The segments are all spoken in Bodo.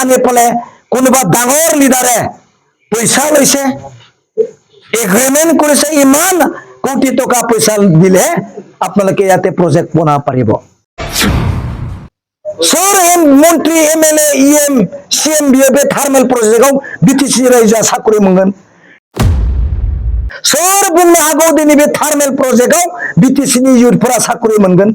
আনি পেলাই কোনোবা ডাঙৰ লিডাৰে পইচা লৈছে, এগ্ৰিমেণ্ট কৰিছে, ইমান কোটি টকা পইচা দিলে আপোনালোকে ইয়াতে প্ৰজেক্ট বনাব পাৰিব। सोर मंत्री एमएलए ईएम सीएम बियो बे थार्मेल प्रोजेक्टआव बीटीसी रायजोआ साकरि मोनगोन। सोर बुंनो हागौ दिनै बे थार्मेल प्रोजेक्टआव बीटीसी नि युथफोरा साकरि मोनगोन?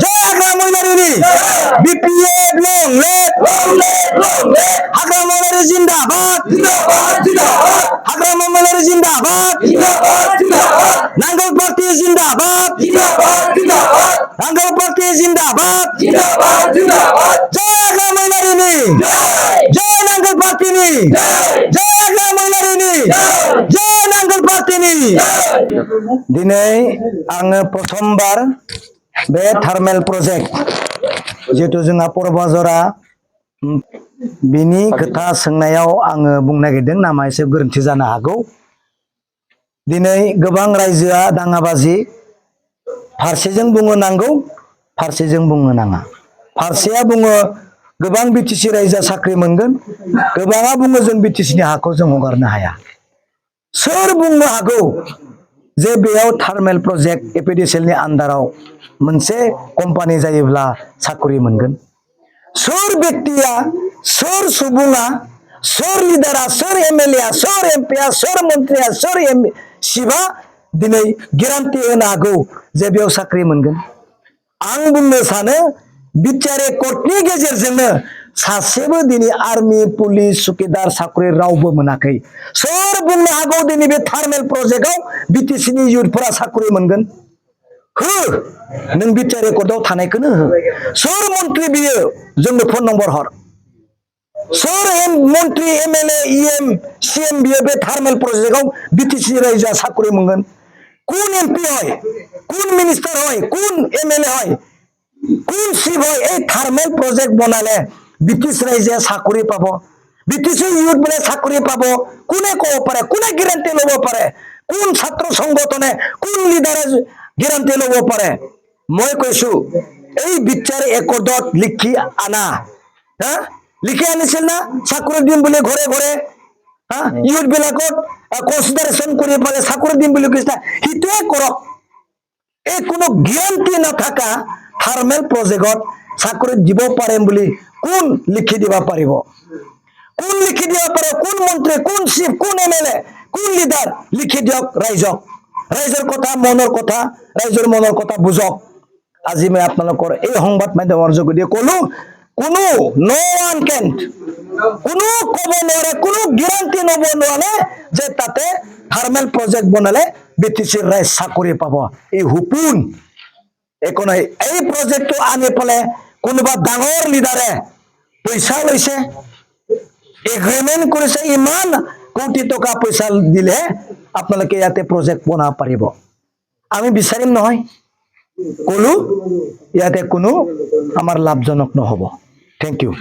जय हाग्रा महिलारिनि बीपीएफ लं लेट हाग्रा महिलारि जिंदाबाद हाग्रा महिलारि जिंदाबाद नांगोल पार्टी जिंदाबाद नांगोल पार्टी जिंदाबाद जय हाग्रा महिलारिनि जय नांगोल पार्टीनि जय हाग्रा महिलारिनि जय नांगोल पार्टीनि दिनै आङो प्रथमबार बे थार्मेल प्रोजेक्ट जिहेतु जोंहा परबाजरा बिनि खोथा सोंनायाव आङो बुंनो नागिरदों नामा एसे गोरोन्थि जानो हागौ। दिनै गोबां रायजोआ दाङाबाजि फारसेजों बुङो नांगौ फारसेजों बुङो नाङा। फारसेया बुङो गोबां बीटीसी रायजोआ साख्रि मोनगोन, गोबाङा बुङो जों बीटीसी नि हाखौ जों हगारनो हाया। सोर बुंनो हागौ जे बेयाव थार्मेल प्रोजेक्ट एपीडीसीएल नि आन्डाराव मोनसे कम्पानी जायोब्ला साकरि मोनगोन? सोर व्यक्तिया, सोर सुबुङा, सोर लिडारा, सोर एमएलए, सोर एमपीआ, सोर मन्त्रिया, सोर एमसीबा दिनै गेरान्टि होनो हागौ जे बेयाव साख्रि मोनगोन? आं बुंनो सानो बिटिआर कर्टनि गेजेरजोंनो सासेबो दिनै आर्मी पुलिस सुकिदार साकरि रावबो मोनाखै। सोर बुंनो हागौ दिनै बे थार्मेल प्रोजेक्टआव बीटीसी नि युथफोरा साकरि मोनगोन? हो नों बिटिआर कर्टआव थानायखौनो हो। सोर मन्त्रि बियो जोंनो फन नम्बर हर। सोर मन्त्रि एमएलए ईएम सीएम बियो बे थार्मेल प्रोजेक्टआव बीटीसी रायजोआ साकरि मोनगोन? কোন এমপি হয়, কোন মিনিস্টার হয়, কোন এমএলএ হয়, কোন চিফ হয় এই থার্মেল প্রজেক্ট বনালে ব্রিটিশ রাইজে চাকৰি পাব, ব্রিটিশ ইউথ বলে চাকৰি পাব? কোনে কব পাৰে, কোনে গ্যারান্টি লব পাৰে? কোন ছাত্র সংগঠনে, কোন লিডারে গ্যারান্টি লব পাৰে? মই কৈছো এই বিচাৰ একৰ্ডত লিখি আনা, লিখি আনিছিল না চাকৰি দিম বুলি ঘৰে ঘৰে ইউথ বিলাকত কনসিডারেশন কৰি পালে চাকৰি দিম বুলি কৈছে, হিটোৱে কৰক। এই কোনো গ্যাৰান্টি নাথাকা থাৰ্মেল প্ৰজেক্টত চাকৰি দিব পাৰিম বুলি কোন লিখি দিব পাৰিব? কোন লিখি দিব পাৰে? কোন মন্ত্ৰী, কোন চিফ, কোন এমএলএ, কোন লিডাৰ লিখি দিয়ক ৰাইজক। ৰাইজৰ কথা, মনৰ কথা, ৰাইজৰ মনৰ কথা বুজক। আজি মই আপোনালোকৰ এই সংবাদ মাধ্যমৰ যোগেদি কলো কোনো নো ওয়ান ক্যান, কোনো কব নোৱাৰে, কোনো গ্যাৰান্টি লব নোৱাৰে যে তাতে থাৰ্মেল প্ৰজেক্ট বনালে বিটিসি ৰাইজ চাকৰি পাব। এই হুপুন একো নাই। এই প্ৰজেক্টটো আনি পেলাই কোনোবা ডাঙৰ লিডাৰে পইচা লৈছে, এগ্ৰিমেণ্ট কৰিছে, ইমান কোটি টকা পইচা দিলে আপোনালোকে ইয়াতে প্ৰজেক্ট বনাব পাৰিব। আমি বিচাৰিম নহয়, কলো ইয়াতে কোনো আমাৰ লাভজনক নহব। Thank you.